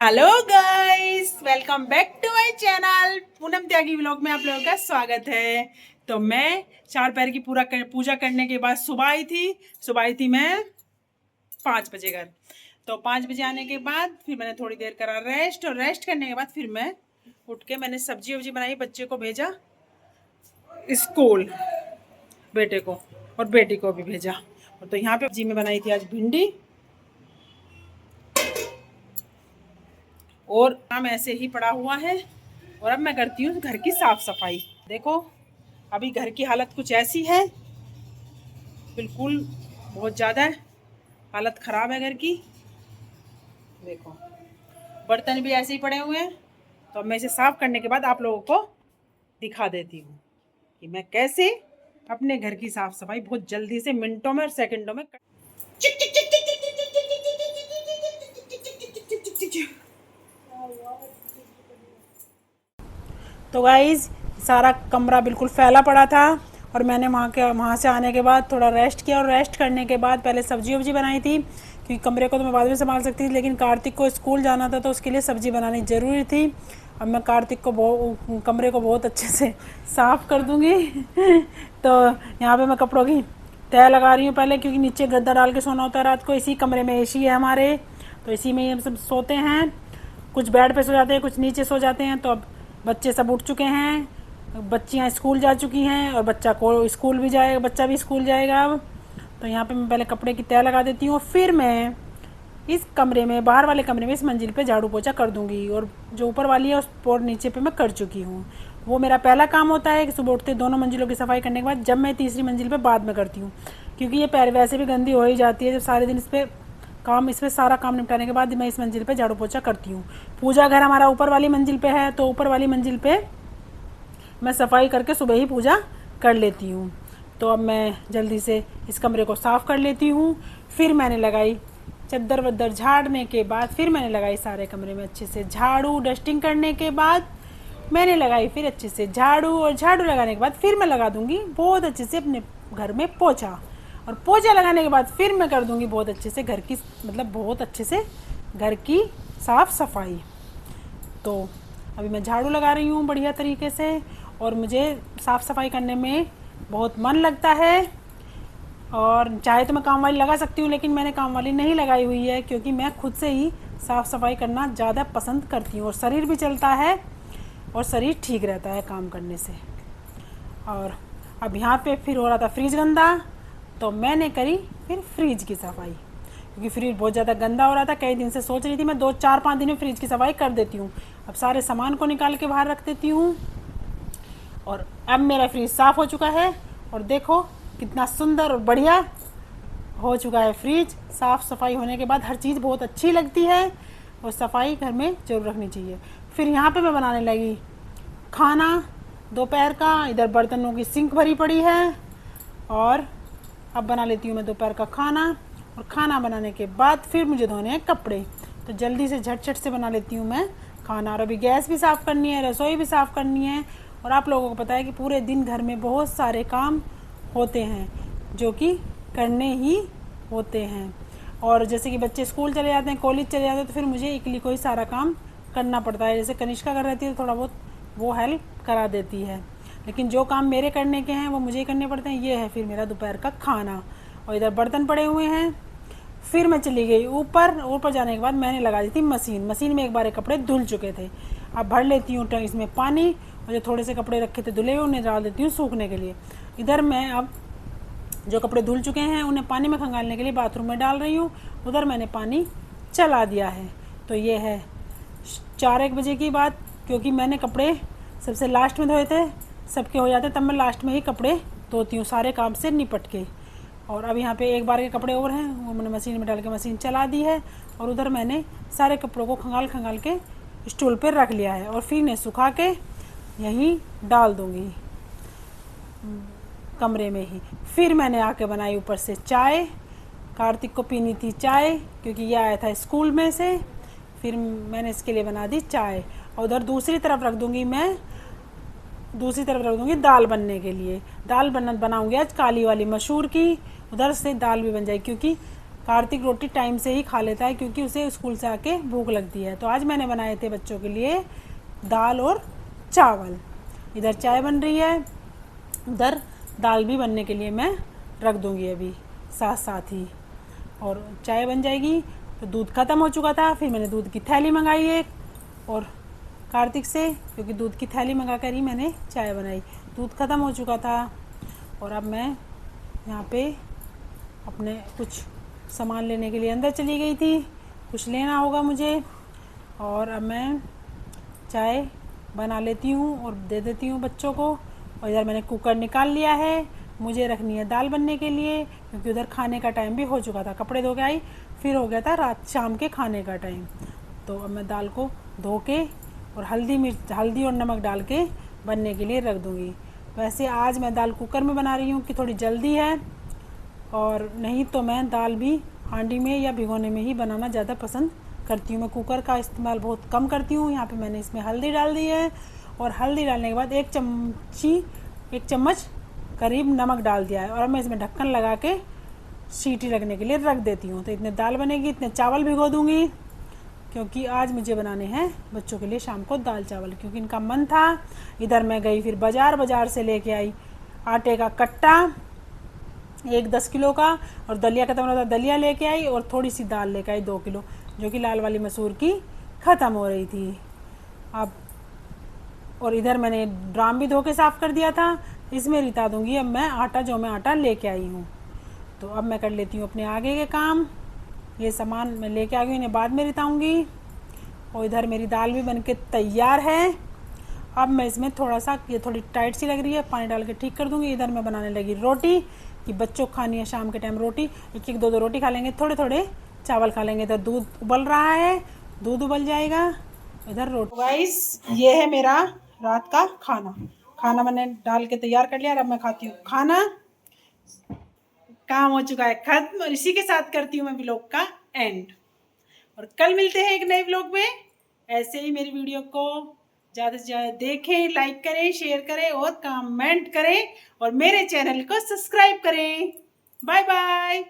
Hello guys, welcome back to my channel. Poonam Tyagi vlog में आप लोगों का स्वागत है। तो मैं चार पैर की पूजा करने के बाद सुबह आई थी मैं 5 बजे घर। तो 5 बजे आने के बाद फिर मैंने थोड़ी देर करा रेस्ट, और रेस्ट करने के बाद फिर मैं उठ के मैंने सब्जी वब्जी बनाई, बच्चे को भेजा स्कूल, बेटे को और बेटी को भी भेजा। और तो यहाँ पे सब्जी में बनाई थी आज भिंडी, और काम ऐसे ही पड़ा हुआ है। और अब मैं करती हूँ घर की साफ सफाई। देखो, अभी घर की हालत कुछ ऐसी है, बिल्कुल बहुत ज़्यादा हालत ख़राब है घर की। देखो, बर्तन भी ऐसे ही पड़े हुए हैं। तो अब मैं इसे साफ करने के बाद आप लोगों को दिखा देती हूँ कि मैं कैसे अपने घर की साफ सफाई बहुत जल्दी से मिनटों में और सेकंडों में तो गाइज सारा कमरा बिल्कुल फैला पड़ा था, और मैंने वहाँ से आने के बाद थोड़ा रेस्ट किया, और रेस्ट करने के बाद पहले सब्जी वब्जी बनाई थी, क्योंकि कमरे को तो मैं बाद में संभाल सकती थी, लेकिन कार्तिक को स्कूल जाना था तो उसके लिए सब्जी बनानी ज़रूरी थी। अब मैं कार्तिक को कमरे को बहुत अच्छे से साफ़ कर दूँगी। तो यहाँ पे मैं कपड़ों की तय लगा रही हूँ पहले, क्योंकि नीचे गद्दा डाल के सोना होता है रात को। इसी कमरे में एसी है हमारे, तो इसी में हम सब सोते हैं। कुछ बेड पे सो जाते हैं, कुछ नीचे सो जाते हैं। तो अब बच्चे सब उठ चुके हैं, बच्चियाँ स्कूल जा चुकी हैं, और बच्चा भी स्कूल जाएगा अब। तो यहाँ पे मैं पहले कपड़े की तय लगा देती हूँ, फिर मैं इस कमरे में, बाहर वाले कमरे में, इस मंजिल पे झाड़ू पोछा कर दूँगी। और जो ऊपर वाली है उस और नीचे पे मैं कर चुकी हूँ। वो मेरा पहला काम होता है कि सुबह उठते दोनों मंजिलों की सफाई करने के बाद, जब मैं तीसरी मंजिल पे बाद में करती हूँ, क्योंकि ये पैर वैसे भी गंदी हो ही जाती है। जब सारे दिन इस पर सारा काम निपटाने के बाद मैं इस मंजिल पे झाड़ू पोछा करती हूँ। पूजा घर हमारा ऊपर वाली मंजिल पे है, तो ऊपर वाली मंजिल पे मैं सफाई करके सुबह ही पूजा कर लेती हूँ। तो अब मैं जल्दी से इस कमरे को साफ़ कर लेती हूँ। फिर मैंने लगाई चद्दर वद्दर झाड़ने के बाद, फिर मैंने लगाई सारे कमरे में अच्छे से झाड़ू। डस्टिंग करने के बाद मैंने लगाई फिर अच्छे से झाड़ू, और झाड़ू लगाने के बाद फिर मैं लगा दूँगी बहुत अच्छे से अपने घर में पोछा। और पोछा लगाने के बाद फिर मैं कर दूँगी बहुत अच्छे से घर की, मतलब बहुत अच्छे से घर की साफ़ सफाई। तो अभी मैं झाड़ू लगा रही हूँ बढ़िया तरीके से, और मुझे साफ़ सफाई करने में बहुत मन लगता है। और चाहे तो मैं काम वाली लगा सकती हूँ, लेकिन मैंने काम वाली नहीं लगाई हुई है, क्योंकि मैं खुद से ही साफ़ सफाई करना ज़्यादा पसंद करती हूँ, और शरीर भी चलता है और शरीर ठीक रहता है काम करने से। और अब यहाँ पे फिर हो रहा था फ्रिज गंदा, तो मैंने करी फिर फ्रिज की सफाई, क्योंकि फ्रिज बहुत ज़्यादा गंदा हो रहा था। कई दिन से सोच रही थी मैं 2 4 5 दिन में फ्रिज की सफाई कर देती हूँ। अब सारे सामान को निकाल के बाहर रख देती हूँ, और अब मेरा फ्रिज साफ़ हो चुका है। और देखो कितना सुंदर और बढ़िया हो चुका है फ्रिज। साफ़ सफाई होने के बाद हर चीज़ बहुत अच्छी लगती है, और सफाई घर में जरूर रखनी चाहिए। फिर यहाँ पे मैं बनाने लगी खाना दोपहर का। इधर बर्तनों की सिंक भरी पड़ी है, और अब बना लेती हूँ मैं दोपहर का खाना। और खाना बनाने के बाद फिर मुझे धोने हैं कपड़े, तो जल्दी से झट से बना लेती हूँ मैं खाना। और अभी गैस भी साफ़ करनी है, रसोई भी साफ़ करनी है। और आप लोगों को पता है कि पूरे दिन घर में बहुत सारे काम होते हैं जो कि करने ही होते हैं। और जैसे कि बच्चे स्कूल चले जाते हैं, कॉलेज चले जाते हैं, तो फिर मुझे अकेली को ही सारा काम करना पड़ता है। जैसे कनिष्का कर रहती है तो थोड़ा बहुत वो हेल्प करा देती है, लेकिन जो काम मेरे करने के हैं वो मुझे ही करने पड़ते हैं। ये है फिर मेरा दोपहर का खाना। और इधर बर्तन पड़े हुए हैं। फिर मैं चली गई ऊपर जाने के बाद मैंने लगा दी थी मशीन में एक बार कपड़े धुल चुके थे। अब भर लेती हूँ इसमें पानी, और जो थोड़े से कपड़े रखे थे धुले हुए उन्हें डाल देती हूँ सूखने के लिए। इधर मैं अब जो कपड़े धुल चुके हैं उन्हें पानी में खंगालने के लिए बाथरूम में डाल रही हूँ। उधर मैंने पानी चला दिया है। तो ये है 4-1 बजे की बात, क्योंकि मैंने कपड़े सबसे लास्ट में धोए थे, सबके हो जाते तब मैं लास्ट में ही कपड़े धोती हूँ सारे काम से निपट के। और अब यहाँ पे एक बार के कपड़े और हैं, वो मैंने मशीन में डाल के मशीन चला दी है। और उधर मैंने सारे कपड़ों को खंगाल के स्टूल पर रख लिया है, और फिर इन्हें सुखा के यहीं डाल दूँगी कमरे में ही। फिर मैंने आके बनाई ऊपर से चाय। कार्तिक को पीनी थी चाय, क्योंकि ये आया था स्कूल में से। फिर मैंने इसके लिए बना दी चाय। और उधर दूसरी तरफ रख दूँगी दाल बनने के लिए। दाल बनाऊँगी आज काली वाली मसूर की। उधर से दाल भी बन जाएगी, क्योंकि कार्तिक रोटी टाइम से ही खा लेता है क्योंकि उसे स्कूल से आके भूख लगती है। तो आज मैंने बनाए थे बच्चों के लिए दाल और चावल। इधर चाय बन रही है, उधर दाल भी बनने के लिए मैं रख दूँगी अभी साथ साथ ही। और चाय बन जाएगी। तो दूध ख़त्म हो चुका था, फिर मैंने दूध की थैली मंगाई एक और कार्तिक से, क्योंकि दूध की थैली मंगा कर ही मैंने चाय बनाई। दूध ख़त्म हो चुका था और अब मैं यहाँ पे अपने कुछ सामान लेने के लिए अंदर चली गई थी, कुछ लेना होगा मुझे। और अब मैं चाय बना लेती हूँ और दे देती हूँ बच्चों को। और इधर मैंने कुकर निकाल लिया है, मुझे रखनी है दाल बनने के लिए, क्योंकि उधर खाने का टाइम भी हो चुका था। कपड़े धो के आई, फिर हो गया था रात शाम के खाने का टाइम। तो अब मैं दाल को धो के और हल्दी और नमक डाल के बनने के लिए रख दूँगी। वैसे आज मैं दाल कुकर में बना रही हूँ कि थोड़ी जल्दी है, और नहीं तो मैं दाल भी हांडी में या भिगोने में ही बनाना ज़्यादा पसंद करती हूँ। मैं कुकर का इस्तेमाल बहुत कम करती हूँ। यहाँ पे मैंने इसमें हल्दी डाल दी है और हल्दी डालने के बाद एक चम्मच करीब नमक डाल दिया है। और अब मैं इसमें ढक्कन लगा के सीटी लगने के लिए रख देती हूँ। तो इतने दाल बनेगी, इतने चावल भिगो दूँगी, क्योंकि आज मुझे बनाने हैं बच्चों के लिए शाम को दाल चावल, क्योंकि इनका मन था। इधर मैं गई फिर बाज़ार से लेके आई आटे का कट्टा, एक 10 किलो का, और दलिया खत्म हो रहा था, दलिया लेके आई, और थोड़ी सी दाल लेके आई 2 किलो, जो कि लाल वाली मसूर की ख़त्म हो रही थी अब। और इधर मैंने ड्राम भी धो के साफ़ कर दिया था, इसमें रिता दूंगी अब मैं आटा, जो मैं आटा लेके आई हूँ। तो अब मैं कर लेती हूँ अपने आगे के काम। ये सामान मैं लेके आ गई, इन्हें बाद में रिताऊँगी। और इधर मेरी दाल भी बनके तैयार है। अब मैं इसमें थोड़ा सा, ये थोड़ी टाइट सी लग रही है, पानी डाल के ठीक कर दूँगी। इधर मैं बनाने लगी रोटी, कि बच्चों को खानी है शाम के टाइम रोटी। एक एक 2 रोटी खा लेंगे, थोड़े थोड़े चावल खा लेंगे। इधर दूध उबल रहा है, दूध उबल जाएगा, इधर रोटी। गाइस, ये है मेरा रात का खाना मैंने डाल के तैयार कर लिया। अब मैं खाती हूँ खाना। काम हो चुका है खत्म, और इसी के साथ करती हूँ मैं व्लॉग का एंड। और कल मिलते हैं एक नए व्लॉग में। ऐसे ही मेरी वीडियो को ज़्यादा से ज़्यादा देखें, लाइक करें, शेयर करें और कमेंट करें, और मेरे चैनल को सब्सक्राइब करें। Bye bye.